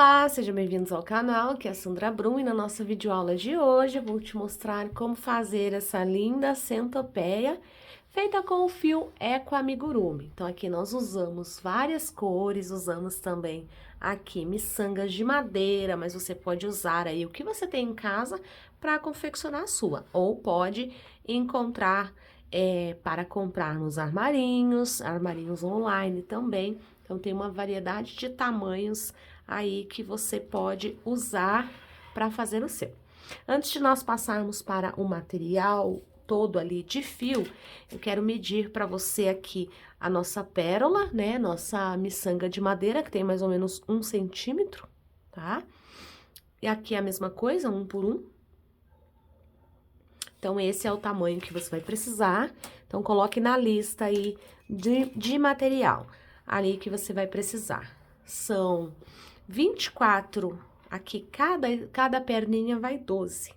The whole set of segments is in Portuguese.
Olá, sejam bem-vindos ao canal, aqui é a Sandra Brum e na nossa videoaula de hoje eu vou te mostrar como fazer essa linda centopeia feita com o fio Eco Amigurumi. Então aqui nós usamos várias cores, usamos também aqui miçangas de madeira, mas você pode usar aí o que você tem em casa para confeccionar a sua, ou pode encontrar para comprar nos armarinhos online também. Então tem uma variedade de tamanhos aí que você pode usar para fazer o seu. Antes de nós passarmos para o material todo ali de fio, eu quero medir para você aqui a nossa pérola, né? Nossa miçanga de madeira, que tem mais ou menos 1 centímetro, tá? E aqui a mesma coisa, 1 por 1. Então, esse é o tamanho que você vai precisar. Então, coloque na lista aí de material ali que você vai precisar. São 24, aqui cada perninha vai 12.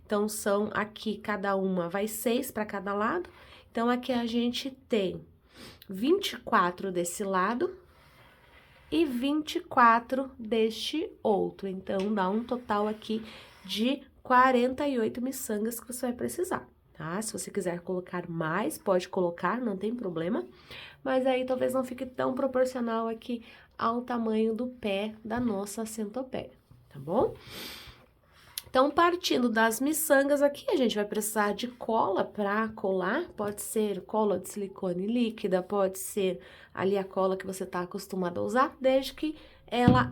Então, são aqui cada uma vai 6 para cada lado. Então, aqui a gente tem 24 desse lado e 24 deste outro. Então, dá um total aqui de 48 miçangas que você vai precisar, tá? Se você quiser colocar mais, pode colocar, não tem problema. Mas aí talvez não fique tão proporcional aqui ao tamanho do pé da nossa centopeia, tá bom? Então, partindo das miçangas aqui, a gente vai precisar de cola para colar, pode ser cola de silicone líquida, pode ser ali a cola que você tá acostumado a usar, desde que ela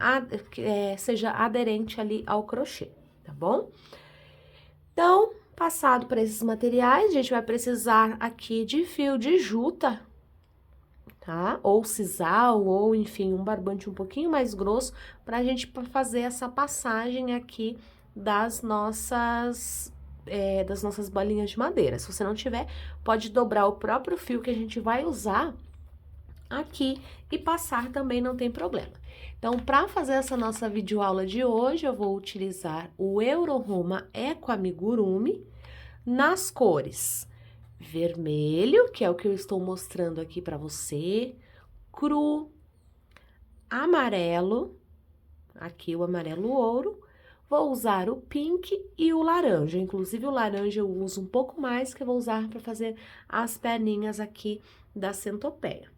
seja aderente ali ao crochê, tá bom? Então, passado por esses materiais, a gente vai precisar aqui de fio de juta, tá? Ou sisal, ou enfim, um barbante um pouquinho mais grosso, pra gente fazer essa passagem aqui das nossas bolinhas de madeira. Se você não tiver, pode dobrar o próprio fio que a gente vai usar aqui e passar também, não tem problema. Então, para fazer essa nossa videoaula de hoje, eu vou utilizar o Euro-Roma Eco Amigurumi nas cores vermelho, que é o que eu estou mostrando aqui para você, cru, amarelo, aqui o amarelo ouro, vou usar o pink e o laranja, inclusive o laranja eu uso um pouco mais, que eu vou usar para fazer as perninhas aqui da centopeia.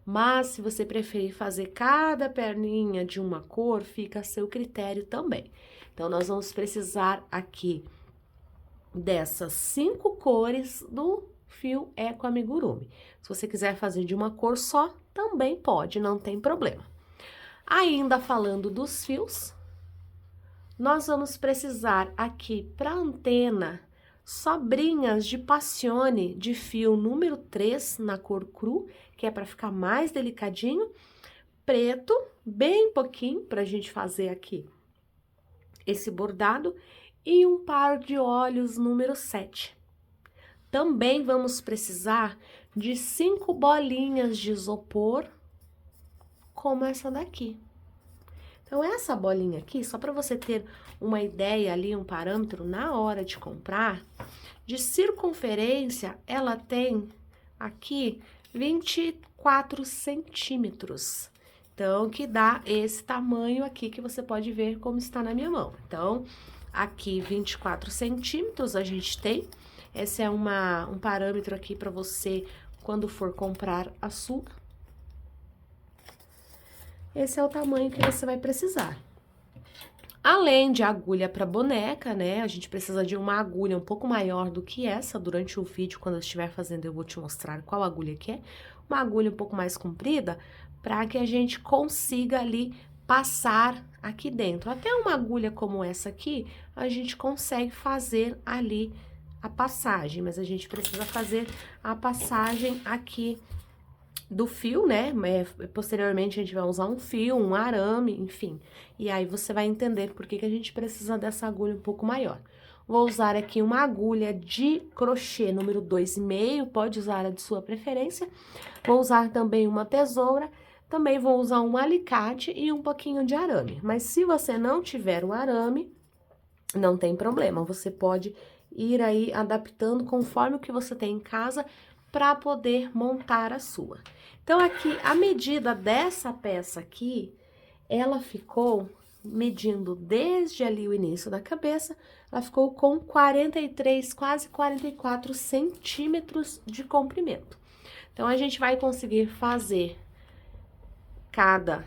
Mas, se você preferir fazer cada perninha de uma cor, fica a seu critério também. Então, nós vamos precisar aqui dessas 5 cores do fio Eco Amigurumi. Se você quiser fazer de uma cor só, também pode, não tem problema. Ainda falando dos fios, nós vamos precisar aqui para antena sobrinhas de passione de fio número 3 na cor cru, que é para ficar mais delicadinho, preto, bem pouquinho para a gente fazer aqui esse bordado, e um par de olhos número 7. Também vamos precisar de 5 bolinhas de isopor, como essa daqui. Então, essa bolinha aqui, só para você ter uma ideia ali, um parâmetro na hora de comprar, de circunferência, ela tem aqui 24 centímetros. Então, que dá esse tamanho aqui que você pode ver como está na minha mão. Então, aqui 24 centímetros a gente tem. Esse é um parâmetro aqui para você quando for comprar a sua. Esse é o tamanho que você vai precisar. Além de agulha para boneca, né? A gente precisa de uma agulha um pouco maior do que essa. Durante o vídeo, quando eu estiver fazendo, eu vou te mostrar qual agulha que é. Uma agulha um pouco mais comprida, para que a gente consiga ali passar aqui dentro. Até uma agulha como essa aqui, a gente consegue fazer ali a passagem, mas a gente precisa fazer a passagem aqui do fio, né? Posteriormente a gente vai usar um fio, um arame, enfim. E aí você vai entender por que a gente precisa dessa agulha um pouco maior. Vou usar aqui uma agulha de crochê número 2,5, pode usar a de sua preferência. Vou usar também uma tesoura, também vou usar um alicate e um pouquinho de arame. Mas se você não tiver o arame, não tem problema, você pode ir aí adaptando conforme o que você tem em casa para poder montar a sua. Então, aqui, a medida dessa peça aqui, ela ficou medindo desde ali o início da cabeça, ela ficou com 43, quase 44 centímetros de comprimento. Então, a gente vai conseguir fazer cada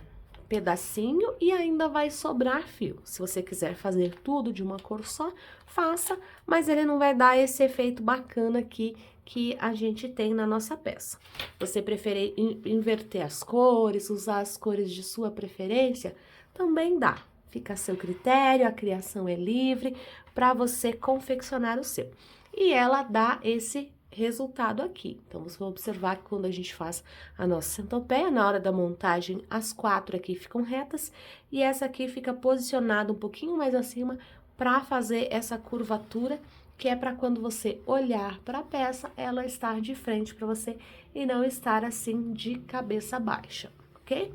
pedacinho e ainda vai sobrar fio. Se você quiser fazer tudo de uma cor só, faça, mas ele não vai dar esse efeito bacana aqui que a gente tem na nossa peça. Você preferir inverter as cores, usar as cores de sua preferência, também dá. Fica a seu critério, a criação é livre para você confeccionar o seu. E ela dá esse resultado aqui. Então, você vai observar que quando a gente faz a nossa centopeia, na hora da montagem, as 4 aqui ficam retas e essa aqui fica posicionada um pouquinho mais acima para fazer essa curvatura, que é para quando você olhar para a peça, ela estar de frente para você e não estar assim de cabeça baixa, ok?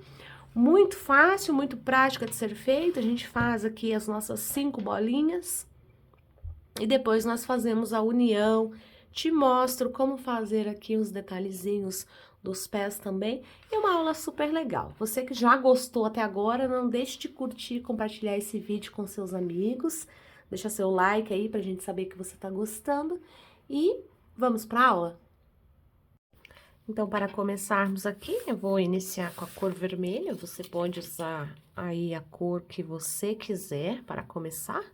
Muito fácil, muito prática de ser feito. A gente faz aqui as nossas 5 bolinhas e depois nós fazemos a união. Te mostro como fazer aqui os detalhezinhos dos pés também. É uma aula super legal. Você que já gostou até agora, não deixe de curtir e compartilhar esse vídeo com seus amigos. Deixa seu like aí pra gente saber que você tá gostando. E vamos pra aula? Então, para começarmos aqui, eu vou iniciar com a cor vermelha. Você pode usar aí a cor que você quiser para começar,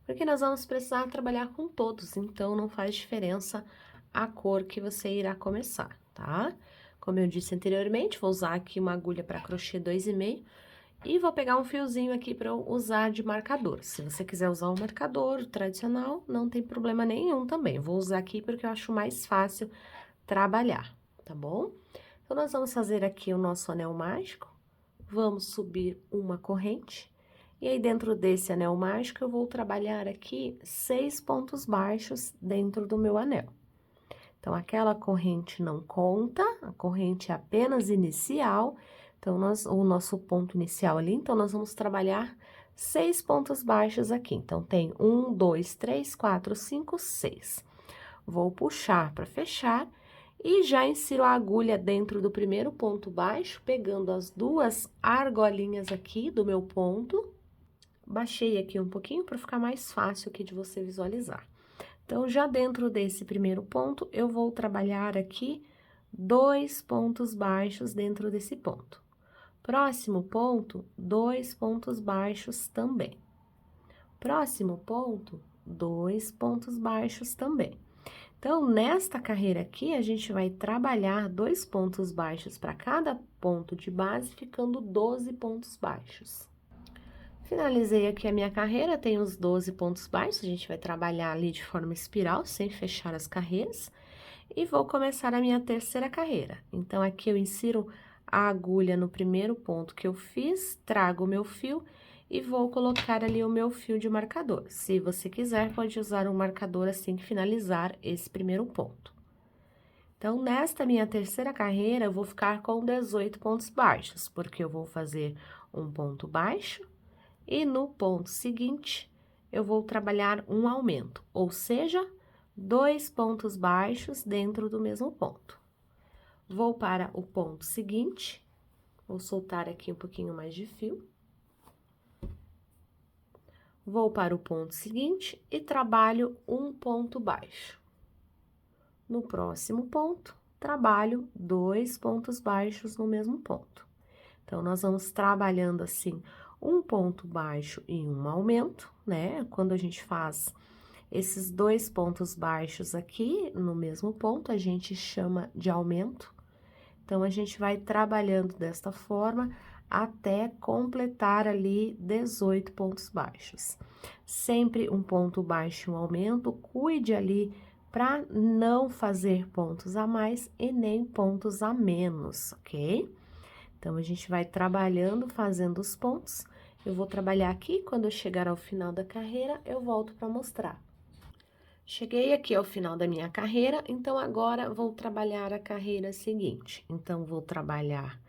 porque nós vamos precisar trabalhar com todos, então não faz diferença a cor que você irá começar, tá? Como eu disse anteriormente, vou usar aqui uma agulha para crochê 2,5 e vou pegar um fiozinho aqui para eu usar de marcador. Se você quiser usar um marcador tradicional, não tem problema nenhum também. Vou usar aqui porque eu acho mais fácil trabalhar, tá bom? Então, nós vamos fazer aqui o nosso anel mágico, vamos subir uma corrente. E aí, dentro desse anel mágico, eu vou trabalhar aqui 6 pontos baixos dentro do meu anel. Então, aquela corrente não conta, a corrente é apenas inicial, então, o nosso ponto inicial ali, então, nós vamos trabalhar 6 pontos baixos aqui. Então, tem 1, 2, 3, 4, 5, 6. Vou puxar para fechar e já insiro a agulha dentro do primeiro ponto baixo, pegando as 2 argolinhas aqui do meu ponto. Baixei aqui um pouquinho para ficar mais fácil aqui de você visualizar. Então, já dentro desse primeiro ponto, eu vou trabalhar aqui 2 pontos baixos dentro desse ponto. Próximo ponto, 2 pontos baixos também. Próximo ponto, 2 pontos baixos também. Então, nesta carreira aqui, a gente vai trabalhar 2 pontos baixos para cada ponto de base, ficando 12 pontos baixos. Finalizei aqui a minha carreira, tem os 12 pontos baixos, a gente vai trabalhar ali de forma espiral, sem fechar as carreiras, e vou começar a minha terceira carreira. Então, aqui eu insiro a agulha no primeiro ponto que eu fiz, trago o meu fio e vou colocar ali o meu fio de marcador. Se você quiser, pode usar um marcador assim que finalizar esse primeiro ponto. Então, nesta minha terceira carreira, eu vou ficar com 18 pontos baixos, porque eu vou fazer um ponto baixo, e no ponto seguinte, eu vou trabalhar um aumento, ou seja, 2 pontos baixos dentro do mesmo ponto. Vou para o ponto seguinte, vou soltar aqui um pouquinho mais de fio. Vou para o ponto seguinte e trabalho um ponto baixo. No próximo ponto, trabalho 2 pontos baixos no mesmo ponto. Então, nós vamos trabalhando assim, um ponto baixo e um aumento, né? Quando a gente faz esses 2 pontos baixos aqui no mesmo ponto, a gente chama de aumento. Então, a gente vai trabalhando desta forma até completar ali 18 pontos baixos. Sempre um ponto baixo e um aumento, cuide ali para não fazer pontos a mais e nem pontos a menos, ok? Então, a gente vai trabalhando, fazendo os pontos. Eu vou trabalhar aqui, quando eu chegar ao final da carreira, eu volto para mostrar. Cheguei aqui ao final da minha carreira, então agora vou trabalhar a carreira seguinte. Então, vou trabalhar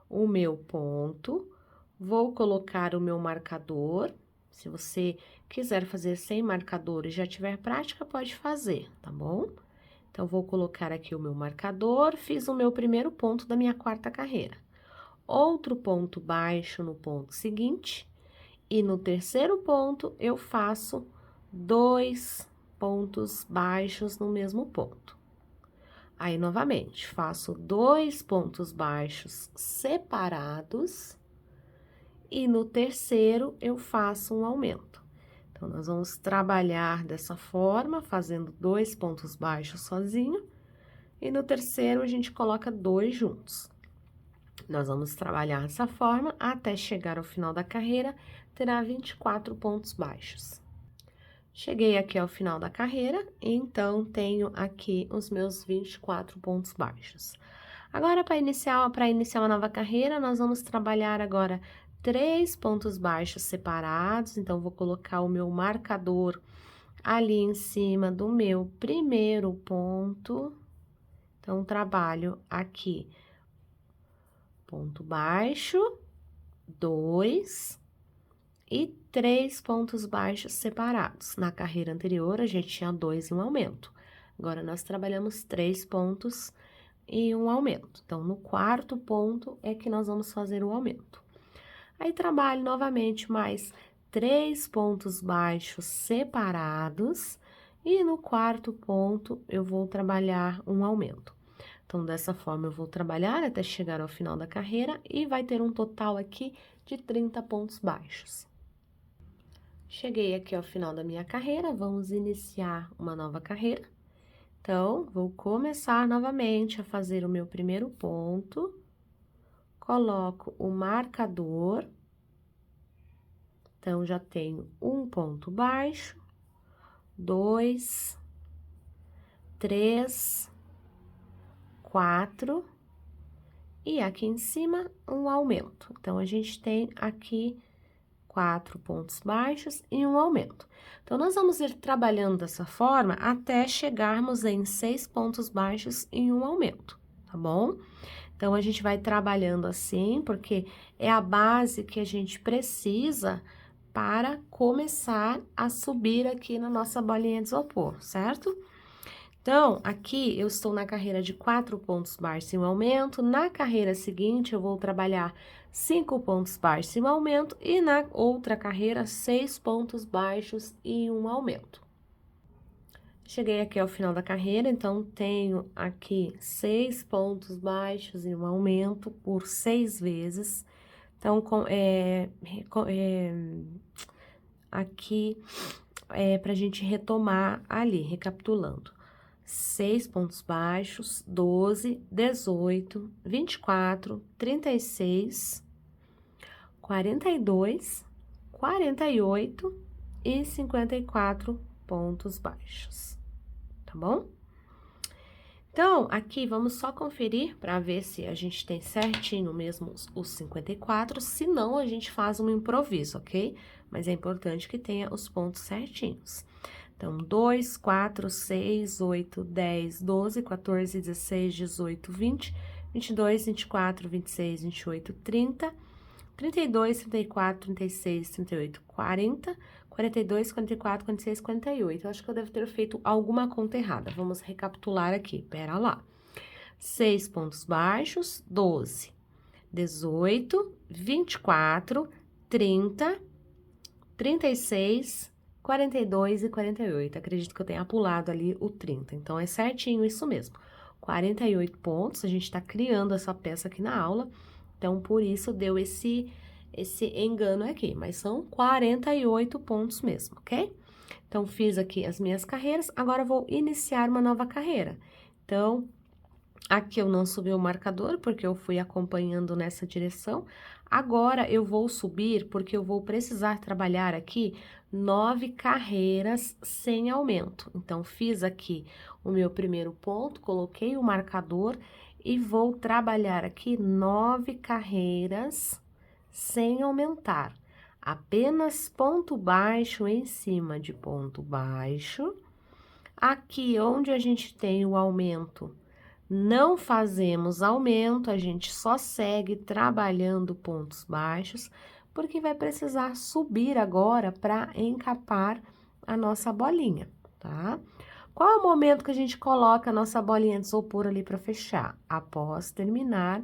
o meu ponto, vou colocar o meu marcador. Se você quiser fazer sem marcador e já tiver prática, pode fazer, tá bom? Então, vou colocar aqui o meu marcador, fiz o meu primeiro ponto da minha quarta carreira. Outro ponto baixo no ponto seguinte, E no terceiro ponto, eu faço 2 pontos baixos no mesmo ponto. Aí, novamente, faço 2 pontos baixos separados e no terceiro eu faço um aumento. Então, nós vamos trabalhar dessa forma, fazendo 2 pontos baixos sozinho e no terceiro a gente coloca 2 juntos. Nós vamos trabalhar dessa forma até chegar ao final da carreira, terá 24 pontos baixos. Cheguei aqui ao final da carreira, então tenho aqui os meus 24 pontos baixos. Agora, para iniciar uma nova carreira, nós vamos trabalhar agora 3 pontos baixos separados, então, vou colocar o meu marcador ali em cima do meu primeiro ponto. Então, trabalho aqui, ponto baixo, 2 e 3 pontos baixos separados. Na carreira anterior, a gente tinha 2 e um aumento. Agora, nós trabalhamos 3 pontos e um aumento. Então, no quarto ponto é que nós vamos fazer o aumento. Aí, trabalho novamente mais 3 pontos baixos separados e no quarto ponto eu vou trabalhar um aumento. Então, dessa forma, eu vou trabalhar até chegar ao final da carreira e vai ter um total aqui de 30 pontos baixos. Cheguei aqui ao final da minha carreira, vamos iniciar uma nova carreira. Então, vou começar novamente a fazer o meu primeiro ponto, coloco o marcador, então, já tenho um ponto baixo, 2, 3, 4, e aqui em cima, um aumento. Então, a gente tem aqui 4 pontos baixos e um aumento. Então, nós vamos ir trabalhando dessa forma até chegarmos em 6 pontos baixos e um aumento, tá bom? Então, a gente vai trabalhando assim, porque é a base que a gente precisa para começar a subir aqui na nossa bolinha de isopor, certo? Então, aqui eu estou na carreira de 4 pontos baixos e um aumento, na carreira seguinte eu vou trabalhar 5 pontos baixos e um aumento, e na outra carreira 6 pontos baixos e um aumento. Cheguei aqui ao final da carreira, então tenho aqui 6 pontos baixos e um aumento por 6 vezes. Então, aqui pra gente retomar ali, recapitulando. 6 pontos baixos, 12, 18, 24, 36, 42, 48 e 54 pontos baixos, tá bom? Então, aqui vamos só conferir para ver se a gente tem certinho mesmo os 54, se não a gente faz um improviso, ok? Mas é importante que tenha os pontos certinhos. Então, 2, 4, 6, 8, 10, 12, 14, 16, 18, 20, 22, 24, 26, 28, 30, 32, 34, 36, 38, 40, 42, 44, 46, 48. Eu acho que eu devo ter feito alguma conta errada. Vamos recapitular aqui, pera lá. 6 pontos baixos, 12, 18, 24, 30, 36, 42 e 48. Acredito que eu tenha pulado ali o 30. Então, é certinho isso mesmo. 48 pontos, a gente tá criando essa peça aqui na aula. Então, por isso, deu esse engano aqui. Mas são 48 pontos mesmo, ok? Então, fiz aqui as minhas carreiras. Agora, vou iniciar uma nova carreira. Então, aqui eu não subi o marcador, porque eu fui acompanhando nessa direção. Agora, eu vou subir, porque eu vou precisar trabalhar aqui 9 carreiras sem aumento. Então, fiz aqui o meu primeiro ponto, coloquei o marcador e vou trabalhar aqui 9 carreiras sem aumentar. Apenas ponto baixo em cima de ponto baixo. Aqui, onde a gente tem o aumento, não fazemos aumento, a gente só segue trabalhando pontos baixos, porque vai precisar subir agora para encapar a nossa bolinha, tá? Qual é o momento que a gente coloca a nossa bolinha de isopor ali para fechar? Após terminar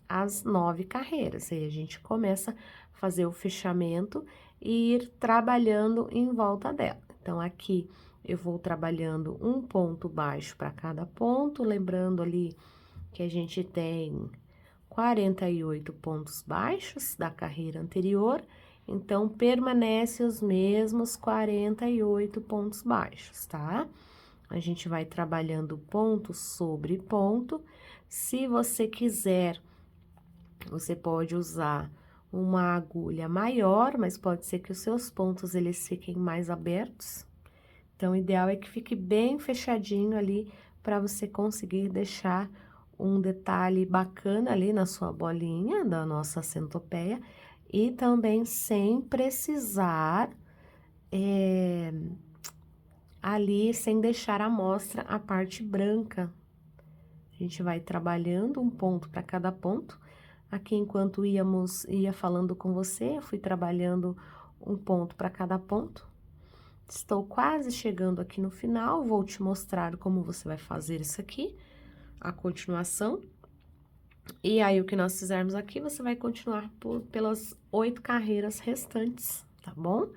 as 9 carreiras. Aí a gente começa a fazer o fechamento e ir trabalhando em volta dela. Então, aqui eu vou trabalhando um ponto baixo para cada ponto, lembrando ali que a gente tem 48 pontos baixos da carreira anterior, então, permanece os mesmos 48 pontos baixos, tá? A gente vai trabalhando ponto sobre ponto. Se você quiser, você pode usar uma agulha maior, mas pode ser que os seus pontos, eles fiquem mais abertos. Então, o ideal é que fique bem fechadinho ali, para você conseguir deixar um detalhe bacana ali na sua bolinha da nossa centopeia. E também sem precisar ali, sem deixar à mostra a parte branca. A gente vai trabalhando um ponto para cada ponto. Aqui, enquanto ia falando com você, eu fui trabalhando um ponto para cada ponto. Estou quase chegando aqui no final, vou te mostrar como você vai fazer isso aqui, a continuação. E aí, o que nós fizermos aqui, você vai continuar pelas 8 carreiras restantes, tá bom?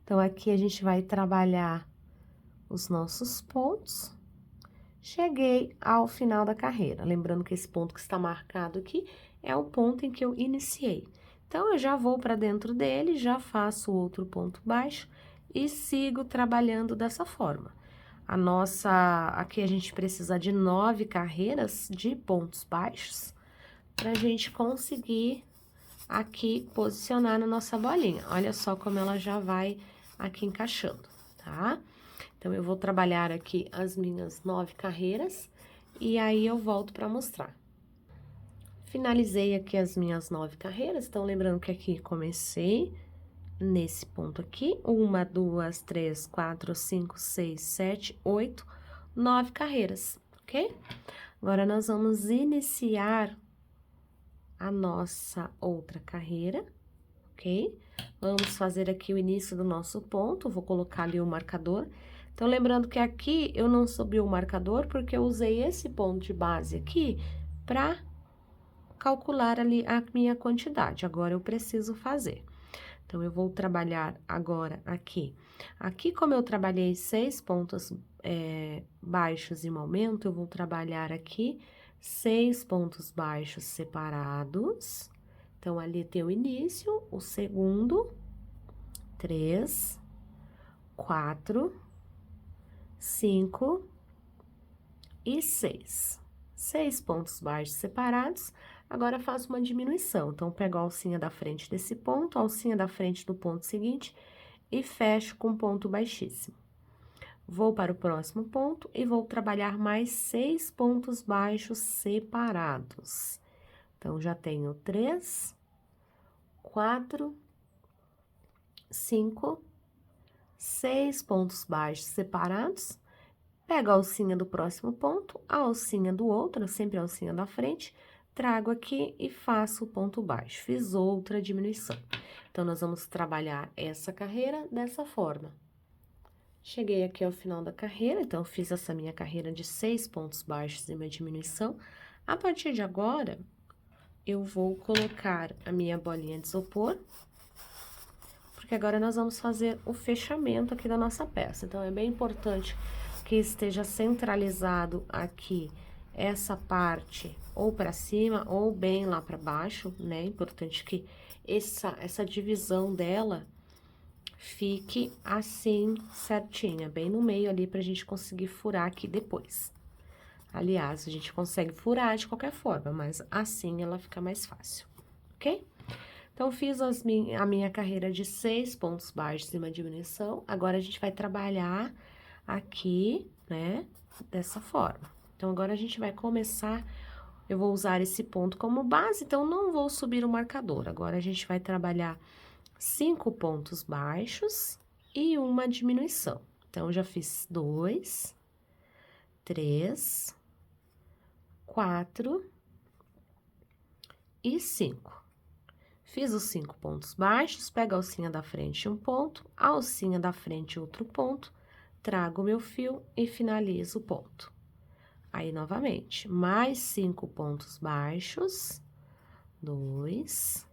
Então, aqui a gente vai trabalhar os nossos pontos. Cheguei ao final da carreira, lembrando que esse ponto que está marcado aqui é o ponto em que eu iniciei. Então, eu já vou para dentro dele, já faço outro ponto baixo e sigo trabalhando dessa forma. Aqui a gente precisa de 9 carreiras de pontos baixos para a gente conseguir aqui posicionar na nossa bolinha. Olha só como ela já vai aqui encaixando, tá? Então, eu vou trabalhar aqui as minhas 9 carreiras e aí eu volto para mostrar. Finalizei aqui as minhas 9 carreiras, então, lembrando que aqui comecei nesse ponto aqui, 1, 2, 3, 4, 5, 6, 7, 8, 9 carreiras, ok? Agora, nós vamos iniciar a nossa outra carreira, ok? Vamos fazer aqui o início do nosso ponto, vou colocar ali o marcador. Então, lembrando que aqui eu não subi o marcador porque eu usei esse ponto de base aqui para calcular ali a minha quantidade. Agora, eu preciso fazer. Então, eu vou trabalhar agora aqui. Aqui, como eu trabalhei 6 pontos baixos em um aumento, eu vou trabalhar aqui 6 pontos baixos separados. Então, ali tem o início, o segundo, 3, 4, 5 e 6. 6 pontos baixos separados. Agora, faço uma diminuição. Então, pego a alcinha da frente desse ponto, a alcinha da frente do ponto seguinte e fecho com ponto baixíssimo. Vou para o próximo ponto e vou trabalhar mais 6 pontos baixos separados. Então, já tenho 3, 4, 5, 6 pontos baixos separados. Pego a alcinha do próximo ponto, a alcinha do outro, sempre a alcinha da frente, trago aqui e faço o ponto baixo. Fiz outra diminuição. Então, nós vamos trabalhar essa carreira dessa forma. Cheguei aqui ao final da carreira, então, eu fiz essa minha carreira de 6 pontos baixos e uma diminuição. A partir de agora, eu vou colocar a minha bolinha de isopor, porque agora nós vamos fazer o fechamento aqui da nossa peça. Então, é bem importante que esteja centralizado aqui essa parte ou para cima ou bem lá para baixo, né? Importante que essa divisão dela fique assim certinha, bem no meio ali pra gente conseguir furar aqui depois. Aliás, a gente consegue furar de qualquer forma, mas assim ela fica mais fácil, ok? Então, fiz a minha carreira de 6 pontos baixos e uma diminuição. Agora, a gente vai trabalhar aqui, né, dessa forma. Então, agora a gente vai começar, eu vou usar esse ponto como base, então não vou subir o marcador. Agora, a gente vai trabalhar 5 pontos baixos e uma diminuição. Então, já fiz 2, 3, 4 e 5. Fiz os 5 pontos baixos, pego a alcinha da frente um ponto, a alcinha da frente outro ponto, trago o meu fio e finalizo o ponto. Aí, novamente, mais 5 pontos baixos, 2,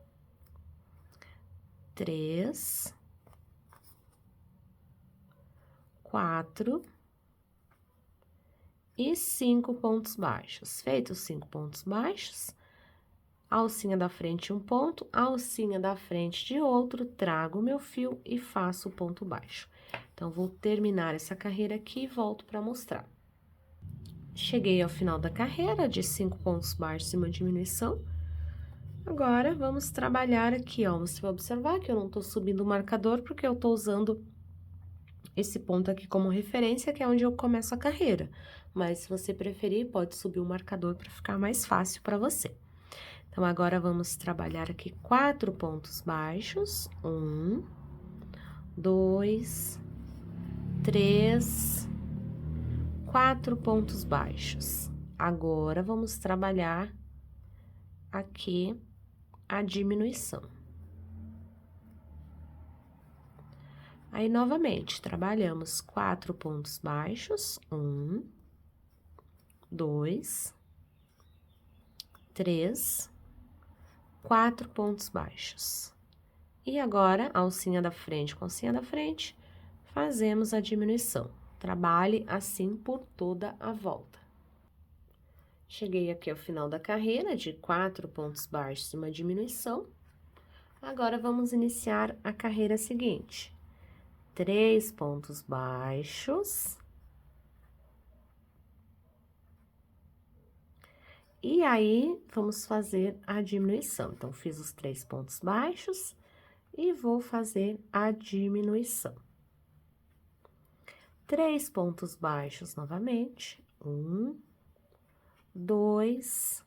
3, 4 e 5 pontos baixos. Feitos 5 pontos baixos, alcinha da frente um ponto, alcinha da frente de outro, trago o meu fio e faço o ponto baixo. Então, vou terminar essa carreira aqui e volto para mostrar. Cheguei ao final da carreira de 5 pontos baixos e uma diminuição. Agora, vamos trabalhar aqui, ó. Você vai observar que eu não tô subindo o marcador, porque eu tô usando esse ponto aqui como referência, que é onde eu começo a carreira. Mas, se você preferir, pode subir o marcador para ficar mais fácil para você. Então, agora, vamos trabalhar aqui 4 pontos baixos. 1, 2, 3, 4 pontos baixos. Agora, vamos trabalhar aqui a diminuição. Aí, novamente, trabalhamos 4 pontos baixos. 1, 2, 3, 4 pontos baixos. E agora, alcinha da frente com alcinha da frente, fazemos a diminuição. Trabalhe assim por toda a volta. Cheguei aqui ao final da carreira de 4 pontos baixos e uma diminuição. Agora, vamos iniciar a carreira seguinte. 3 pontos baixos. E aí, vamos fazer a diminuição. Então, fiz os 3 pontos baixos e vou fazer a diminuição. 3 pontos baixos novamente. 1, 2,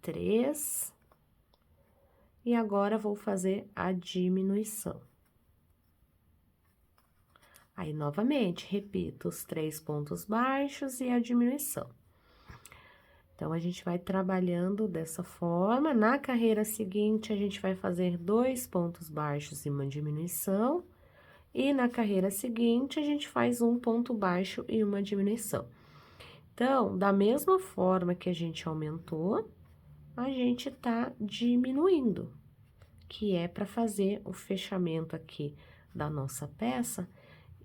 3. E agora, vou fazer a diminuição. Aí, novamente, repito os 3 pontos baixos e a diminuição. Então, a gente vai trabalhando dessa forma. Na carreira seguinte, a gente vai fazer 2 pontos baixos e uma diminuição. E na carreira seguinte, a gente faz 1 ponto baixo e uma diminuição. Então, da mesma forma que a gente aumentou, a gente tá diminuindo, que é para fazer o fechamento aqui da nossa peça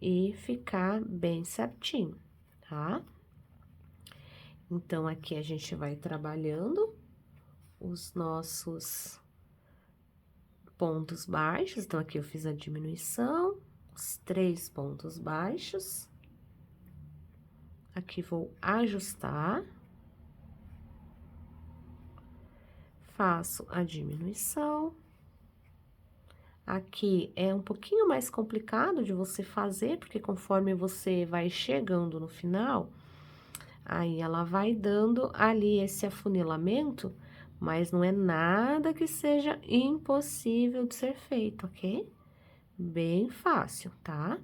e ficar bem certinho, tá? Então, aqui a gente vai trabalhando os nossos pontos baixos. Então, aqui eu fiz a diminuição, os 3 pontos baixos. Aqui vou ajustar. Faço a diminuição. Aqui é um pouquinho mais complicado de você fazer, porque conforme você vai chegando no final, aí ela vai dando ali esse afunilamento, mas não é nada que seja impossível de ser feito, ok? Bem fácil, tá?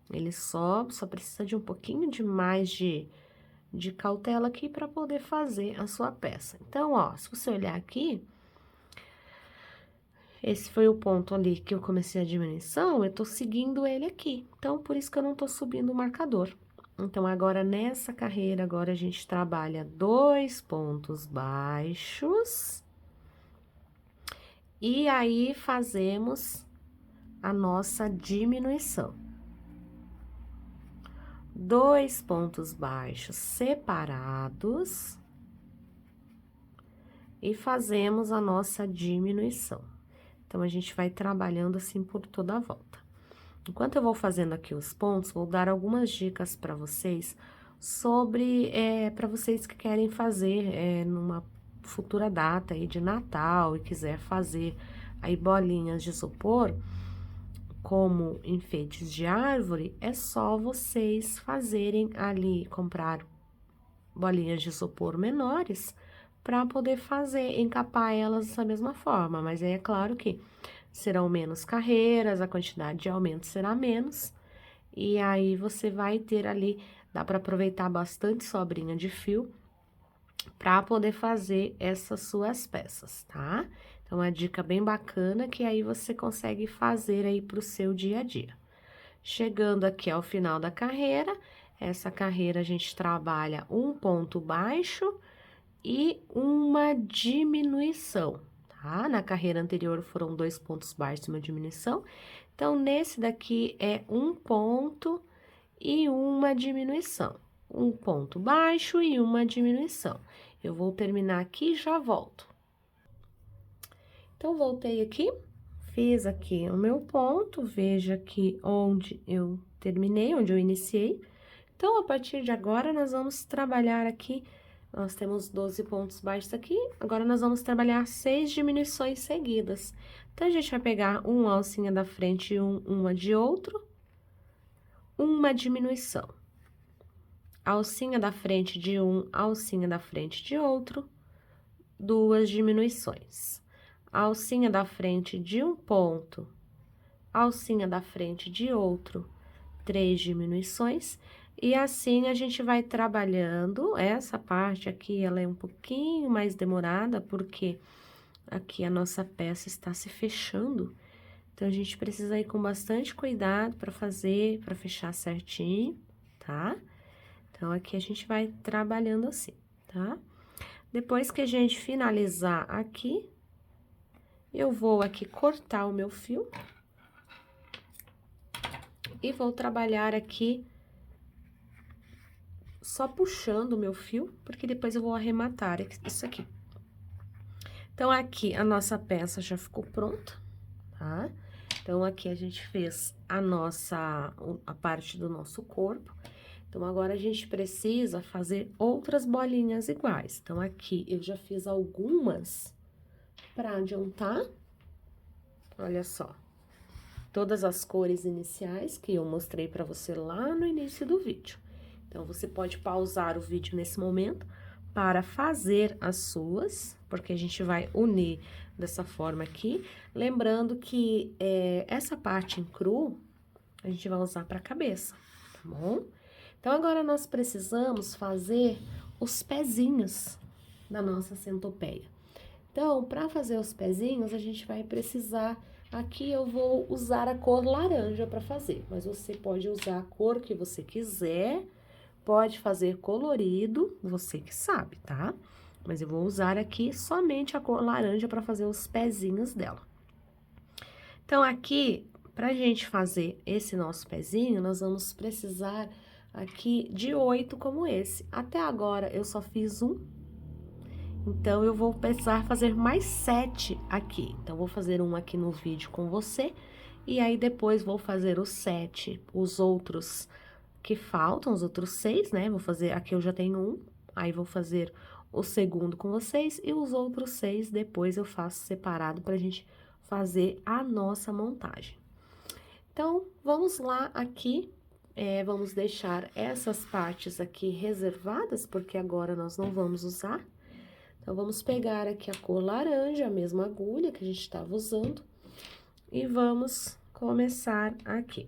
Ele só precisa de um pouquinho de mais de cautela aqui para poder fazer a sua peça. Então, ó, se você olhar aqui, esse foi o ponto ali que eu comecei a diminuição, eu tô seguindo ele aqui. Então, por isso que eu não tô subindo o marcador. Então, agora, nessa carreira, agora a gente trabalha 2 pontos baixos. E aí, fazemos a nossa diminuição. 2 pontos baixos separados. E fazemos a nossa diminuição. Então, a gente vai trabalhando assim por toda a volta. Enquanto eu vou fazendo aqui os pontos, vou dar algumas dicas para vocês sobre, para vocês que querem fazer numa futura data aí de Natal e quiser fazer aí bolinhas de isopor como enfeites de árvore, é só vocês fazerem ali, comprar bolinhas de isopor menores para poder fazer, encapar elas da mesma forma, mas aí é claro que serão menos carreiras, a quantidade de aumento será menos, e aí você vai ter ali, dá para aproveitar bastante sobrinha de fio para poder fazer essas suas peças, tá? Então, uma dica bem bacana que aí você consegue fazer aí pro seu dia a dia. Chegando aqui ao final da carreira, essa carreira a gente trabalha um ponto baixo e uma diminuição, tá? Na carreira anterior foram 2 pontos baixos e uma diminuição. Então, nesse daqui é um ponto e uma diminuição. Um ponto baixo e uma diminuição. Eu vou terminar aqui e já volto. Então, voltei aqui, fiz aqui o meu ponto, veja aqui onde eu terminei, onde eu iniciei. Então, a partir de agora, nós vamos trabalhar aqui, nós temos 12 pontos baixos aqui, agora nós vamos trabalhar 6 diminuições seguidas. Então, a gente vai pegar uma alcinha da frente e uma de outro, uma diminuição. Alcinha da frente de um, alcinha da frente de outro, duas diminuições. Alcinha da frente de um ponto, alcinha da frente de outro, 3 diminuições, e assim a gente vai trabalhando. Essa parte aqui, ela é um pouquinho mais demorada, porque aqui a nossa peça está se fechando, então a gente precisa ir com bastante cuidado para fazer, para fechar certinho, tá? Então, aqui a gente vai trabalhando assim, tá? Depois que a gente finalizar aqui, eu vou aqui cortar o meu fio e vou trabalhar aqui só puxando o meu fio, porque depois eu vou arrematar isso aqui. Então, aqui a nossa peça já ficou pronta, tá? Então, aqui a gente fez a parte do nosso corpo. Então, agora a gente precisa fazer outras bolinhas iguais. Então, aqui eu já fiz algumas para adiantar. Olha só, todas as cores iniciais que eu mostrei para você lá no início do vídeo. Então, você pode pausar o vídeo nesse momento para fazer as suas, porque a gente vai unir dessa forma aqui. Lembrando que essa parte em cru, a gente vai usar para a cabeça, tá bom? Então, agora nós precisamos fazer os pezinhos da nossa centopeia. Então, para fazer os pezinhos, a gente vai precisar... Aqui eu vou usar a cor laranja para fazer, mas você pode usar a cor que você quiser, pode fazer colorido, você que sabe, tá? Mas eu vou usar aqui somente a cor laranja para fazer os pezinhos dela. Então, aqui, pra gente fazer esse nosso pezinho, nós vamos precisar aqui de 8 como esse. Até agora, eu só fiz um. Então, eu vou precisar fazer mais 7 aqui. Então, vou fazer um aqui no vídeo com você. E aí, depois, vou fazer os 7, os outros que faltam, os outros 6, né? Vou fazer, aqui eu já tenho um. Aí, vou fazer o segundo com vocês. E os outros 6, depois eu faço separado pra gente fazer a nossa montagem. Então, vamos lá aqui. Vamos deixar essas partes aqui reservadas, porque agora nós não vamos usar. Então, vamos pegar aqui a cor laranja, a mesma agulha que a gente estava usando, e vamos começar aqui.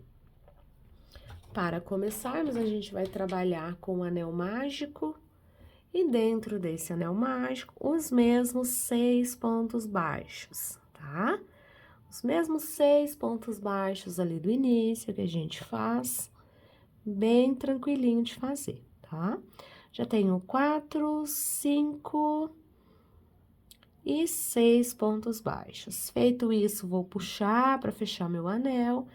Para começarmos, a gente vai trabalhar com o anel mágico, e dentro desse anel mágico, os mesmos 6 pontos baixos, tá? Os mesmos 6 pontos baixos ali do início que a gente faz, bem tranquilinho de fazer, tá? Já tenho 4, 5... e 6 pontos baixos. Feito isso, vou puxar para fechar meu anel.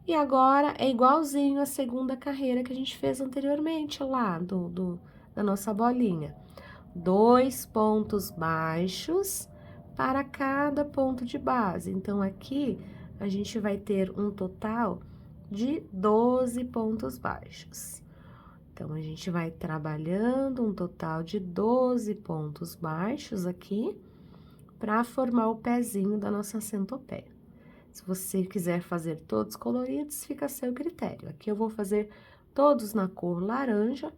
E agora, é igualzinho a segunda carreira que a gente fez anteriormente, lá da nossa bolinha. 2 pontos baixos para cada ponto de base. Então, aqui, a gente vai ter um total de 12 pontos baixos. Então, a gente vai trabalhando um total de 12 pontos baixos aqui, para formar o pezinho da nossa centopeia. Se você quiser fazer todos coloridos, fica a seu critério. Aqui eu vou fazer todos na cor laranja,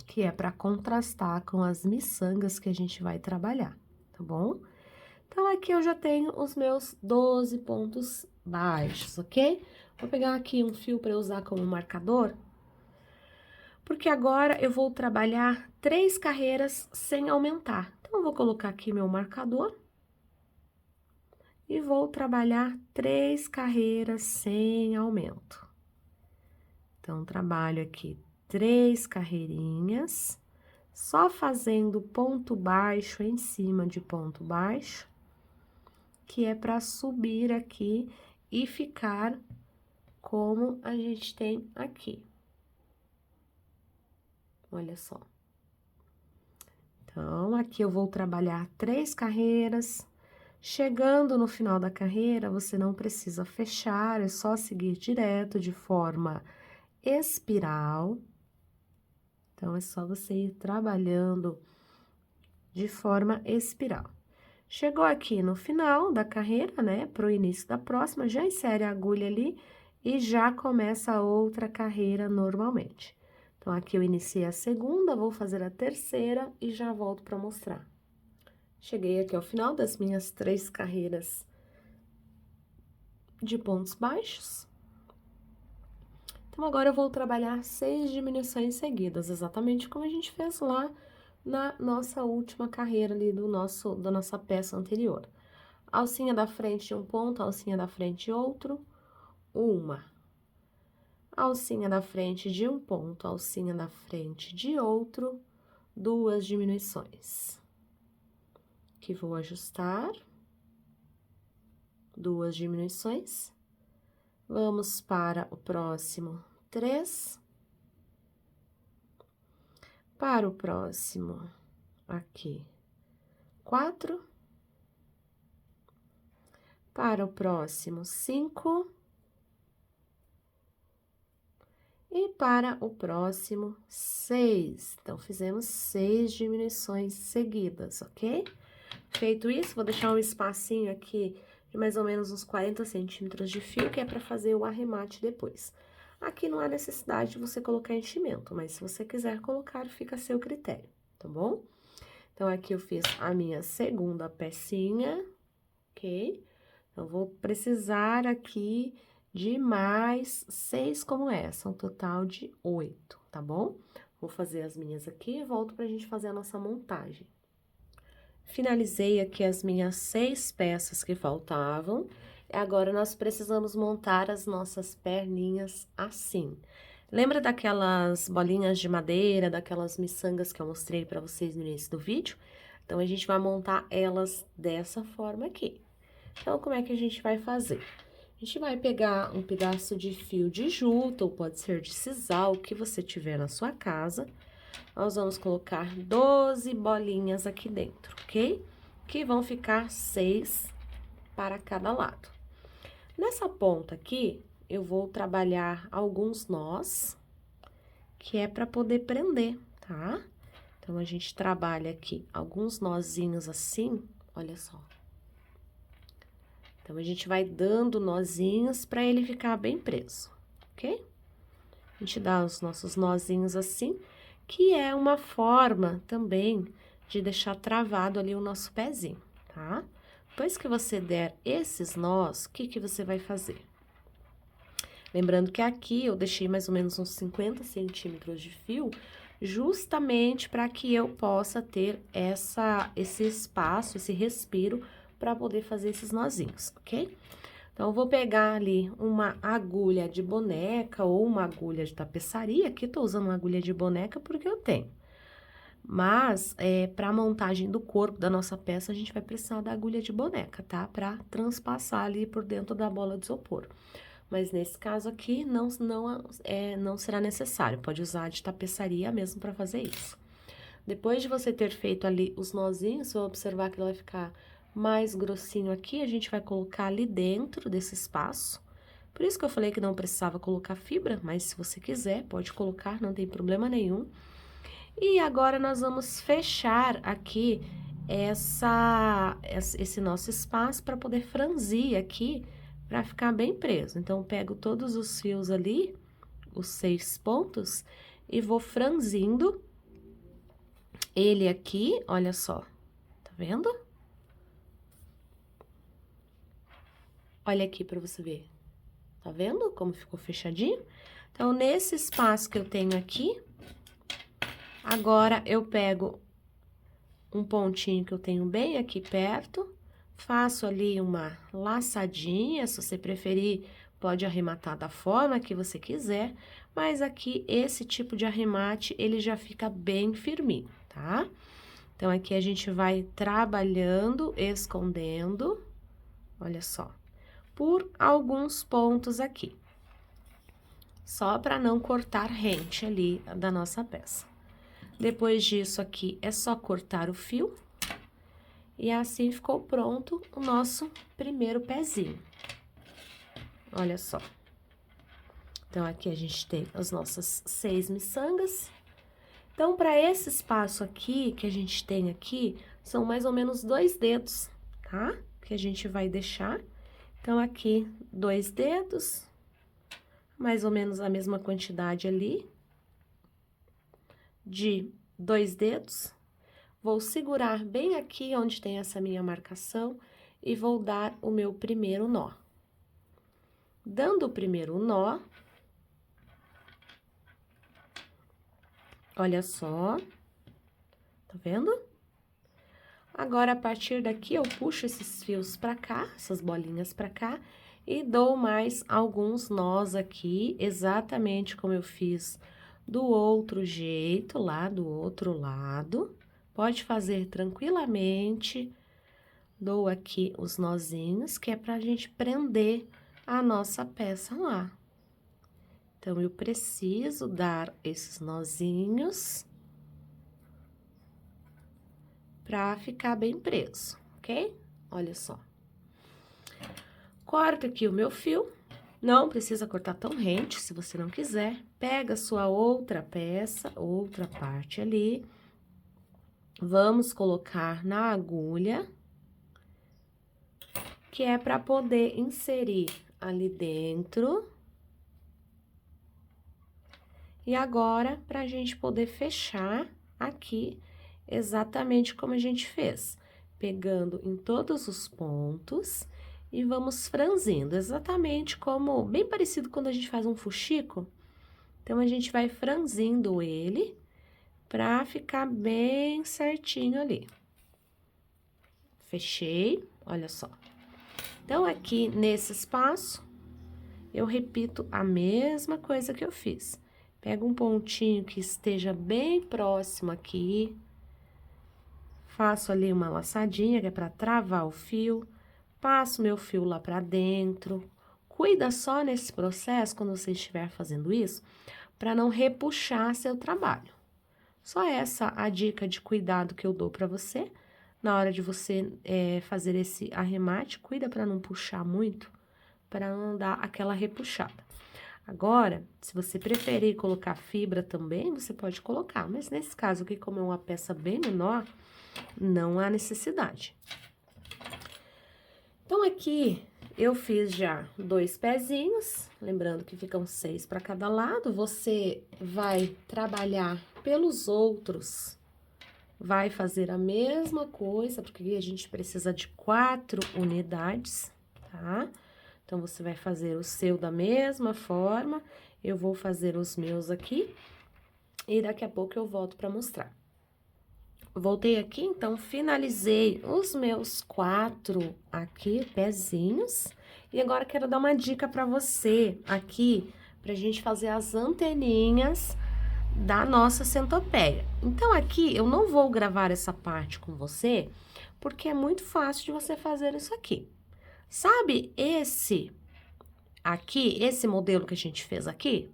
que é para contrastar com as miçangas que a gente vai trabalhar, tá bom? Então, aqui eu já tenho os meus 12 pontos baixos, ok? Vou pegar aqui um fio para usar como marcador, porque agora eu vou trabalhar 3 carreiras sem aumentar. Então, eu vou colocar aqui meu marcador e vou trabalhar 3 carreiras sem aumento. Então, trabalho aqui 3 carreirinhas, só fazendo ponto baixo em cima de ponto baixo, que é para subir aqui e ficar como a gente tem aqui, Olha só. Então, aqui eu vou trabalhar 3 carreiras. Chegando no final da carreira, você não precisa fechar, é só seguir direto de forma espiral. Então, é só você ir trabalhando de forma espiral. Chegou aqui no final da carreira, né, para o início da próxima, já insere a agulha ali e já começa a outra carreira normalmente. Então, aqui eu iniciei a segunda, vou fazer a terceira e já volto para mostrar. Cheguei aqui ao final das minhas 3 carreiras de pontos baixos. Então, agora eu vou trabalhar 6 diminuições seguidas, exatamente como a gente fez lá na nossa última carreira ali da nossa peça anterior. Alcinha da frente de um ponto, alcinha da frente de outro, uma. Alcinha da frente de um ponto, alcinha da frente de outro, 2 diminuições. Que vou ajustar, 2 diminuições. Vamos para o próximo 3. Para o próximo, aqui, 4. Para o próximo, 5. E para o próximo, 6. Então, fizemos 6 diminuições seguidas, ok? Feito isso, vou deixar um espacinho aqui de mais ou menos uns 40 centímetros de fio, que é para fazer o arremate depois. Aqui não há necessidade de você colocar enchimento, mas se você quiser colocar, fica a seu critério, tá bom? Então, aqui eu fiz a minha segunda pecinha, ok? Então, vou precisar aqui de mais 6 como essa, um total de 8, tá bom? Vou fazer as minhas aqui e volto pra gente fazer a nossa montagem. Finalizei aqui as minhas 6 peças que faltavam. Agora, nós precisamos montar as nossas perninhas assim. Lembra daquelas bolinhas de madeira, daquelas miçangas que eu mostrei pra vocês no início do vídeo? Então, a gente vai montar elas dessa forma aqui. Então, como é que a gente vai fazer? A gente vai pegar um pedaço de fio de juta, ou pode ser de sisal, o que você tiver na sua casa. Nós vamos colocar 12 bolinhas aqui dentro, ok? Que vão ficar 6 para cada lado. Nessa ponta aqui, eu vou trabalhar alguns nós, que é para poder prender, tá? Então, a gente trabalha aqui alguns nozinhos assim, olha só. Então, a gente vai dando nozinhos para ele ficar bem preso, ok? A gente dá os nossos nozinhos assim, que é uma forma também de deixar travado ali o nosso pezinho, tá? Depois que você der esses nós, o que você vai fazer? Lembrando que aqui eu deixei mais ou menos uns 50 centímetros de fio, justamente para que eu possa ter esse espaço, esse respiro, para poder fazer esses nozinhos, ok? Então, eu vou pegar ali uma agulha de boneca ou uma agulha de tapeçaria. Aqui, tô usando uma agulha de boneca porque eu tenho. Mas, para a montagem do corpo da nossa peça, a gente vai precisar da agulha de boneca, tá? Para transpassar ali por dentro da bola de isopor. Mas, nesse caso aqui, não será necessário. Pode usar de tapeçaria mesmo para fazer isso. Depois de você ter feito ali os nozinhos, você vai observar que ela vai ficar mais grossinho aqui, a gente vai colocar ali dentro desse espaço. Por isso que eu falei que não precisava colocar fibra, mas se você quiser, pode colocar, não tem problema nenhum. E agora, nós vamos fechar aqui esse nosso espaço para poder franzir aqui, para ficar bem preso. Então, eu pego todos os fios ali, os 6 pontos, e vou franzindo ele aqui, olha só, tá vendo? Olha aqui para você ver, tá vendo como ficou fechadinho? Então, nesse espaço que eu tenho aqui, agora eu pego um pontinho que eu tenho bem aqui perto, faço ali uma laçadinha, se você preferir, pode arrematar da forma que você quiser, mas aqui, esse tipo de arremate, ele já fica bem firminho, tá? Então, aqui a gente vai trabalhando, escondendo, olha só, por alguns pontos aqui, só para não cortar rente ali da nossa peça. Depois disso aqui, é só cortar o fio. E assim ficou pronto o nosso primeiro pezinho. Olha só. Então, aqui a gente tem as nossas 6 miçangas. Então, para esse espaço aqui, que a gente tem aqui, são mais ou menos 2 dedos, tá? Que a gente vai deixar. Então, aqui, 2 dedos, mais ou menos a mesma quantidade ali, de 2 dedos. Vou segurar bem aqui onde tem essa minha marcação e vou dar o meu primeiro nó. Dando o primeiro nó, olha só, tá vendo? Agora, a partir daqui, eu puxo esses fios pra cá, essas bolinhas pra cá, e dou mais alguns nós aqui, exatamente como eu fiz do outro jeito, lá do outro lado. Pode fazer tranquilamente. Dou aqui os nozinhos, que é pra gente prender a nossa peça lá. Então, eu preciso dar esses nozinhos pra ficar bem preso, ok? Olha só. Corto aqui o meu fio. Não precisa cortar tão rente, se você não quiser. Pega a sua outra peça, outra parte ali. Vamos colocar na agulha, que é para poder inserir ali dentro. E agora, pra gente poder fechar aqui, exatamente como a gente fez. Pegando em todos os pontos e vamos franzindo, exatamente como, bem parecido quando a gente faz um fuxico. Então, a gente vai franzindo ele pra ficar bem certinho ali. Fechei, olha só. Então, aqui nesse espaço, eu repito a mesma coisa que eu fiz. Pego um pontinho que esteja bem próximo aqui. Faço ali uma laçadinha, que é para travar o fio. Passo meu fio lá para dentro. Cuida só nesse processo, quando você estiver fazendo isso, para não repuxar seu trabalho. Só essa a dica de cuidado que eu dou para você. Na hora de você fazer esse arremate, cuida para não puxar muito, para não dar aquela repuxada. Agora, se você preferir colocar fibra também, você pode colocar, mas nesse caso aqui, como é uma peça bem menor, não há necessidade. Então, aqui eu fiz já 2 pezinhos, lembrando que ficam 6 para cada lado. Você vai trabalhar pelos outros, vai fazer a mesma coisa, porque a gente precisa de 4 unidades, tá? Então, você vai fazer o seu da mesma forma, eu vou fazer os meus aqui, e daqui a pouco eu volto para mostrar. Voltei aqui, então, finalizei os meus 4 aqui, pezinhos, e agora quero dar uma dica para você aqui, pra gente fazer as anteninhas da nossa centopeia. Então, aqui, eu não vou gravar essa parte com você, porque é muito fácil de você fazer isso aqui. Sabe esse aqui, esse modelo que a gente fez aqui?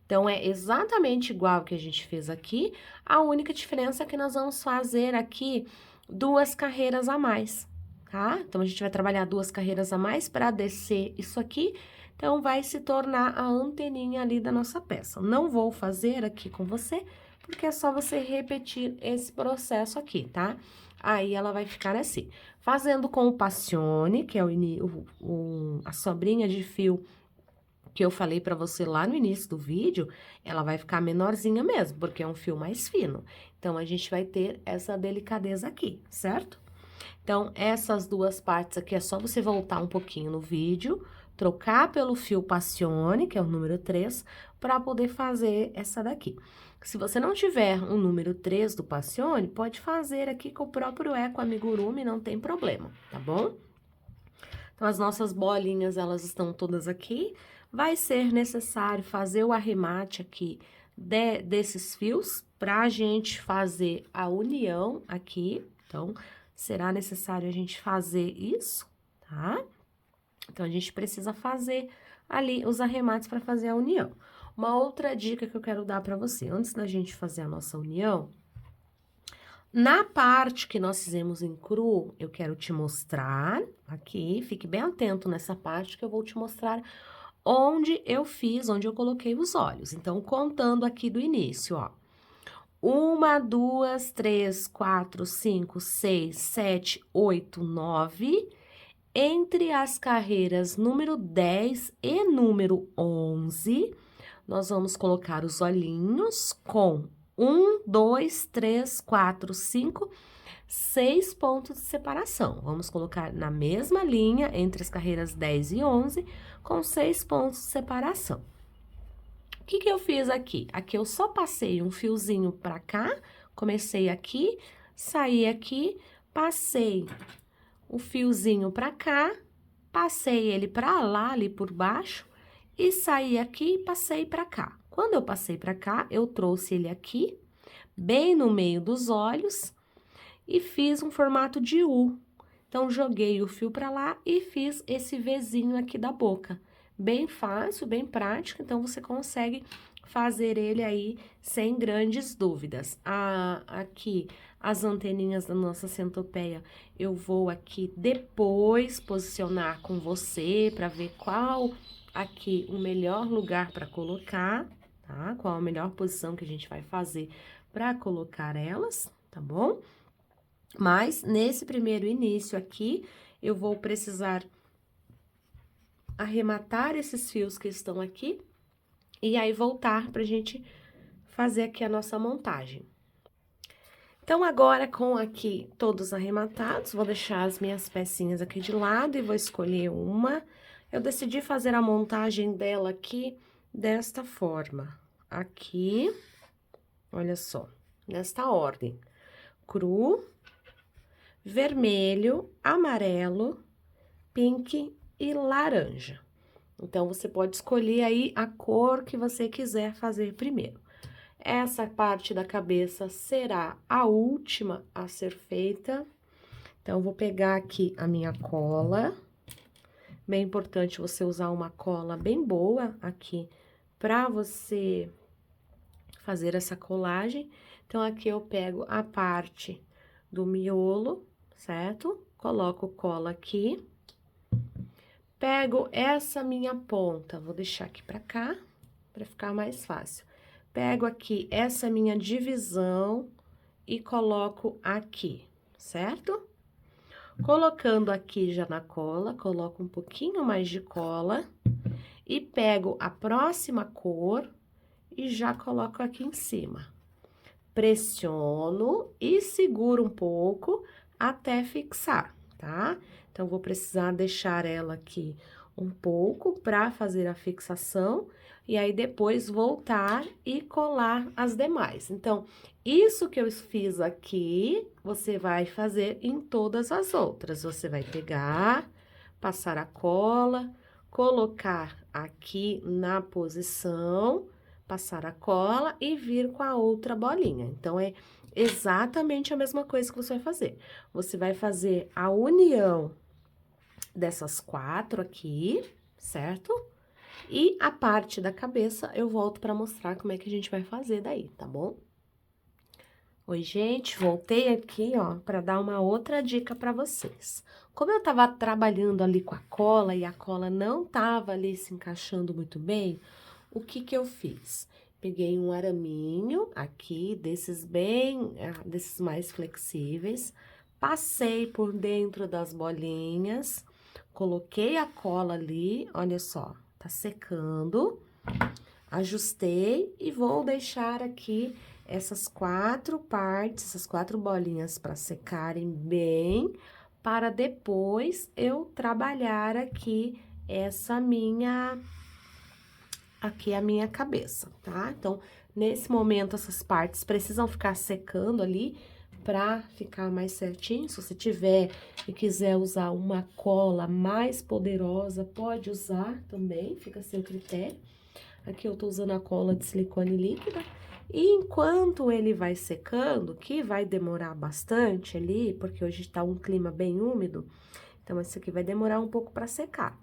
Então, é exatamente igual ao que a gente fez aqui, a única diferença é que nós vamos fazer aqui 2 carreiras a mais, tá? Então, a gente vai trabalhar 2 carreiras a mais para descer isso aqui, então, vai se tornar a anteninha ali da nossa peça. Não vou fazer aqui com você, porque é só você repetir esse processo aqui, tá? Aí, ela vai ficar assim. Fazendo com o passione, que é a sobrinha de fio que eu falei pra você lá no início do vídeo, ela vai ficar menorzinha mesmo, porque é um fio mais fino. Então, a gente vai ter essa delicadeza aqui, certo? Então, essas 2 partes aqui é só você voltar um pouquinho no vídeo, trocar pelo fio passione, que é o número 3, para poder fazer essa daqui. Se você não tiver o número 3 do passione, pode fazer aqui com o próprio eco amigurumi, não tem problema, tá bom? Então, as nossas bolinhas, elas estão todas aqui. Vai ser necessário fazer o arremate aqui desses fios pra gente fazer a união aqui. Então, será necessário a gente fazer isso, tá? Então, a gente precisa fazer ali os arremates para fazer a união. Uma outra dica que eu quero dar para você, antes da gente fazer a nossa união, Na parte que nós fizemos em cru, eu quero te mostrar aqui, fique bem atento nessa parte que eu vou te mostrar onde eu fiz, onde eu coloquei os olhos. Então, contando aqui do início, ó. 1, 2, 3, 4, 5, 6, 7, 8, 9. Entre as carreiras número 10 e número 11, nós vamos colocar os olhinhos com 1, 2, 3, 4, 5, 6 pontos de separação. Vamos colocar na mesma linha entre as carreiras 10 e 11, com 6 pontos de separação. O que que eu fiz aqui? Aqui eu só passei um fiozinho pra cá, comecei aqui, saí aqui, passei o fiozinho pra cá, passei ele pra lá, ali por baixo, e saí aqui e passei pra cá. Quando eu passei pra cá, eu trouxe ele aqui, bem no meio dos olhos, e fiz um formato de U. Então, joguei o fio pra lá e fiz esse Vzinho aqui da boca. Bem fácil, bem prático, então você consegue fazer ele aí sem grandes dúvidas. Aqui, as anteninhas da nossa centopeia, eu vou aqui depois posicionar com você para ver qual aqui o melhor lugar para colocar, tá? Qual a melhor posição que a gente vai fazer para colocar elas, tá bom? Mas, nesse primeiro início aqui, eu vou precisar arrematar esses fios que estão aqui e aí voltar pra gente fazer aqui a nossa montagem. Então, agora com aqui todos arrematados, vou deixar as minhas pecinhas aqui de lado e vou escolher uma. Eu decidi fazer a montagem dela aqui desta forma. Aqui, olha só, nesta ordem. Cru, vermelho, amarelo, pink e laranja. Então, você pode escolher aí a cor que você quiser fazer primeiro. Essa parte da cabeça será a última a ser feita. Então, eu vou pegar aqui a minha cola. Bem importante você usar uma cola bem boa aqui para você fazer essa colagem. Então, aqui eu pego a parte do miolo, certo? Coloco cola aqui. Pego essa minha ponta, vou deixar aqui pra cá, pra ficar mais fácil. Pego aqui essa minha divisão e coloco aqui, certo? Colocando aqui já na cola, coloco um pouquinho mais de cola e pego a próxima cor e já coloco aqui em cima. Pressiono e seguro um pouco até fixar, tá? Então, vou precisar deixar ela aqui um pouco para fazer a fixação e aí depois voltar e colar as demais. Então, isso que eu fiz aqui, você vai fazer em todas as outras. Você vai pegar, passar a cola, colocar aqui na posição, passar a cola e vir com a outra bolinha. Então, é exatamente a mesma coisa que você vai fazer. Você vai fazer a união dessas 4 aqui, certo? E a parte da cabeça eu volto para mostrar como é que a gente vai fazer daí, tá bom? Oi, gente, voltei aqui, ó, para dar uma outra dica para vocês. Como eu tava trabalhando ali com a cola e a cola não tava ali se encaixando muito bem, o que que eu fiz? Peguei um araminho aqui, desses desses mais flexíveis, passei por dentro das bolinhas, coloquei a cola ali, olha só, tá secando, ajustei e vou deixar aqui essas 4 partes, essas 4 bolinhas para secarem bem, para depois eu trabalhar aqui aqui a minha cabeça, tá? Então, nesse momento, essas partes precisam ficar secando ali pra ficar mais certinho. Se você tiver e quiser usar uma cola mais poderosa, pode usar também, fica a seu critério. Aqui eu tô usando a cola de silicone líquida. E enquanto ele vai secando, que vai demorar bastante ali, porque hoje tá um clima bem úmido, então esse aqui vai demorar um pouco pra secar.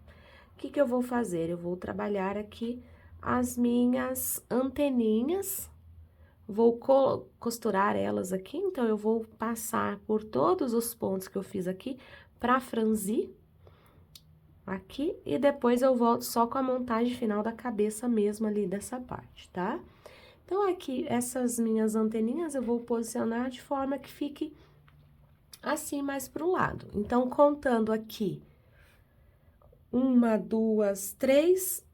O que que eu vou fazer? Eu vou trabalhar aqui as minhas anteninhas, vou costurar elas aqui, então eu vou passar por todos os pontos que eu fiz aqui pra franzir aqui, e depois eu volto só com a montagem final da cabeça mesmo ali dessa parte, tá? Então, aqui, essas minhas anteninhas eu vou posicionar de forma que fique assim mais pro lado. Então, contando aqui, 1, 2, 3,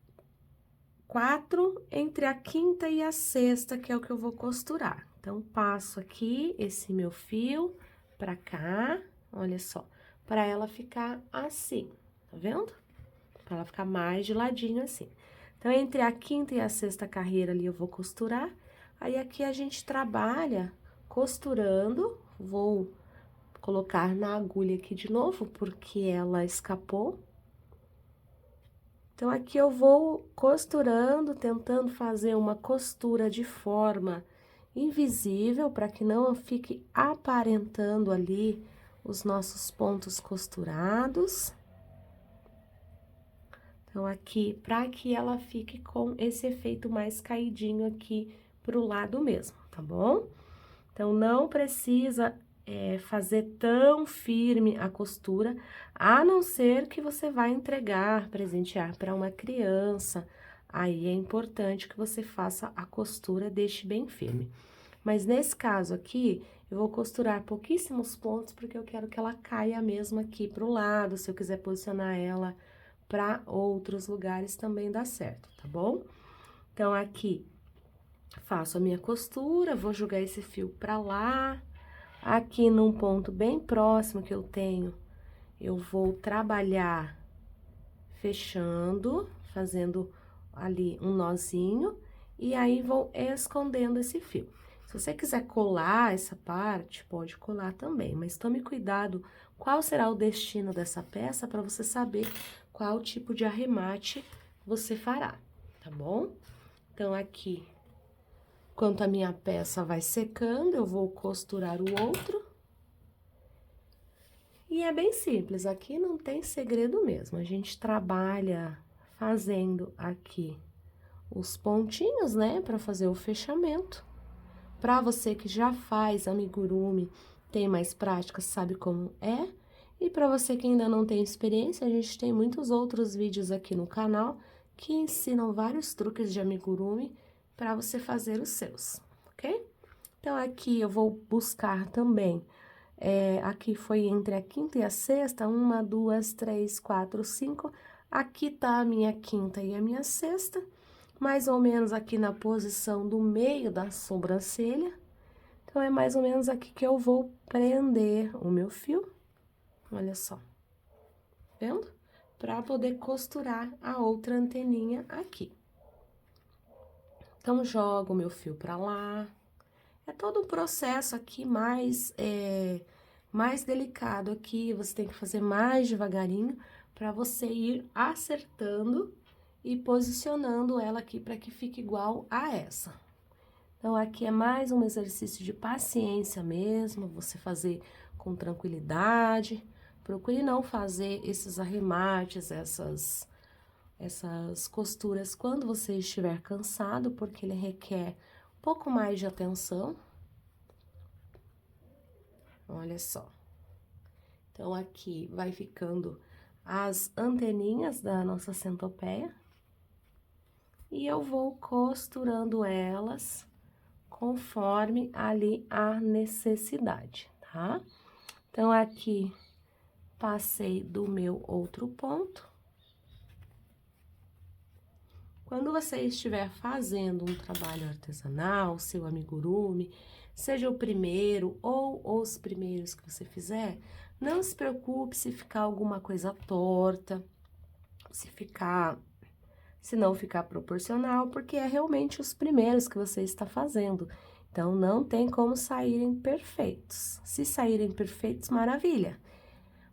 4, entre a quinta e a sexta, que é o que eu vou costurar. Então, passo aqui esse meu fio pra cá, olha só, pra ela ficar assim, tá vendo? Pra ela ficar mais de ladinho assim. Então, entre a quinta e a sexta carreira ali, eu vou costurar. Aí, aqui a gente trabalha costurando, vou colocar na agulha aqui de novo, porque ela escapou. Então, aqui eu vou costurando, tentando fazer uma costura de forma invisível, para que não fique aparentando ali os nossos pontos costurados. Então, aqui, para que ela fique com esse efeito mais caidinho aqui pro lado mesmo, tá bom? Então, não precisa fazer tão firme a costura, a não ser que você vai entregar, presentear para uma criança. Aí, é importante que você faça a costura, deixe bem firme. Mas, nesse caso aqui, eu vou costurar pouquíssimos pontos, porque eu quero que ela caia mesmo aqui pro lado. Se eu quiser posicionar ela para outros lugares, também dá certo, tá bom? Então, aqui, faço a minha costura, vou jogar esse fio pra lá. Aqui num ponto bem próximo que eu tenho, eu vou trabalhar fechando, fazendo ali um nozinho, e aí vou escondendo esse fio. Se você quiser colar essa parte, pode colar também, mas tome cuidado qual será o destino dessa peça para você saber qual tipo de arremate você fará, tá bom? Então, aqui, enquanto a minha peça vai secando, eu vou costurar o outro. E é bem simples, aqui não tem segredo mesmo. A gente trabalha fazendo aqui os pontinhos, né, para fazer o fechamento. Para você que já faz amigurumi, tem mais prática, sabe como é. E para você que ainda não tem experiência, a gente tem muitos outros vídeos aqui no canal que ensinam vários truques de amigurumi para você fazer os seus, ok? Então, aqui eu vou buscar também, aqui foi entre a quinta e a sexta, 1, 2, 3, 4, 5. Aqui tá a minha quinta e a minha sexta, mais ou menos aqui na posição do meio da sobrancelha. Então, é mais ou menos aqui que eu vou prender o meu fio, olha só, vendo? Para poder costurar a outra anteninha aqui. Então, jogo o meu fio pra lá. É todo um processo aqui mais delicado aqui, você tem que fazer mais devagarinho para você ir acertando e posicionando ela aqui para que fique igual a essa. Então, aqui é mais um exercício de paciência mesmo, você fazer com tranquilidade. Procure não fazer esses arremates, essas costuras quando você estiver cansado, porque ele requer um pouco mais de atenção. Olha só. Então, aqui vai ficando as anteninhas da nossa centopeia. E eu vou costurando elas conforme ali a necessidade, tá? Então, aqui, passei do meu outro ponto. Quando você estiver fazendo um trabalho artesanal, seu amigurumi, seja o primeiro ou os primeiros que você fizer, não se preocupe se ficar alguma coisa torta, se não ficar proporcional, porque é realmente os primeiros que você está fazendo. Então, não tem como saírem perfeitos. Se saírem perfeitos, maravilha.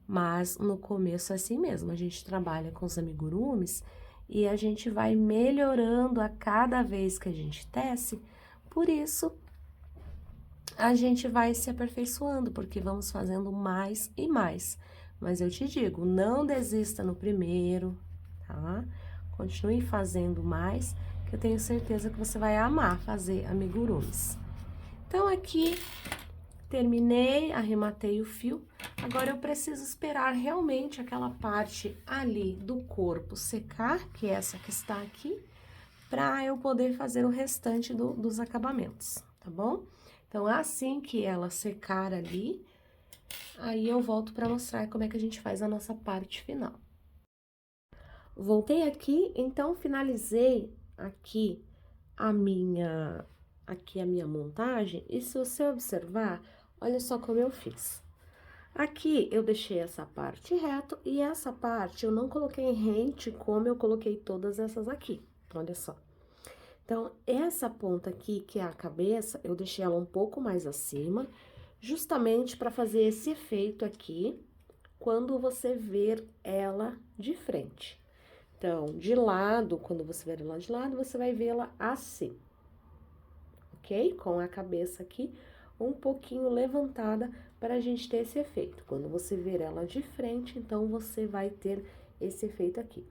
Mas no começo é assim mesmo, a gente trabalha com os amigurumis e a gente vai melhorando a cada vez que a gente tece, por isso a gente vai se aperfeiçoando, porque vamos fazendo mais e mais. Mas eu te digo, não desista no primeiro, tá? Continue fazendo mais, que eu tenho certeza que você vai amar fazer amigurumis. Então, aqui, terminei, arrematei o fio. Agora, eu preciso esperar realmente aquela parte ali do corpo secar, que é essa que está aqui, para eu poder fazer o restante dos acabamentos, tá bom? Então, assim que ela secar ali, aí eu volto para mostrar como é que a gente faz a nossa parte final. Voltei aqui, então finalizei aqui a minha montagem, e se você observar, olha só como eu fiz. Aqui eu deixei essa parte reto e essa parte eu não coloquei em rente como eu coloquei todas essas aqui, olha só. Então, essa ponta aqui, que é a cabeça, eu deixei ela um pouco mais acima, justamente para fazer esse efeito aqui, quando você ver ela de frente. Então, de lado, quando você ver ela de lado, você vai vê-la assim, ok? Com a cabeça aqui um pouquinho levantada para a gente ter esse efeito. Quando você ver ela de frente, então, você vai ter esse efeito aqui.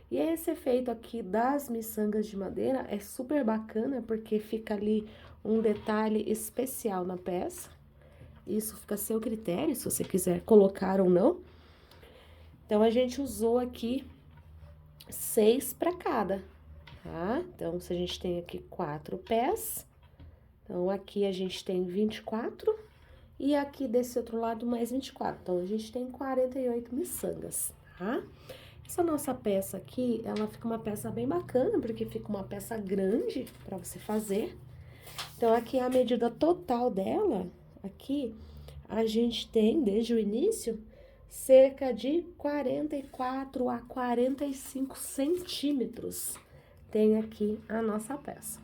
E esse efeito aqui das miçangas de madeira é super bacana, porque fica ali um detalhe especial na peça. Isso fica a seu critério, se você quiser colocar ou não. Então, a gente usou aqui 6 para cada, tá? Então, se a gente tem aqui 4 pés, então aqui a gente tem 24 e aqui desse outro lado mais 24. Então, a gente tem 48 miçangas, tá? Essa nossa peça aqui, ela fica uma peça bem bacana, porque fica uma peça grande para você fazer. Então, aqui a medida total dela, aqui, a gente tem, desde o início, cerca de 44 a 45 centímetros. Tem aqui a nossa peça.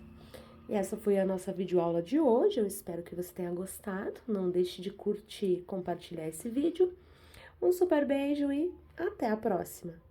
E essa foi a nossa videoaula de hoje, eu espero que você tenha gostado. Não deixe de curtir e compartilhar esse vídeo. Um super beijo e até a próxima!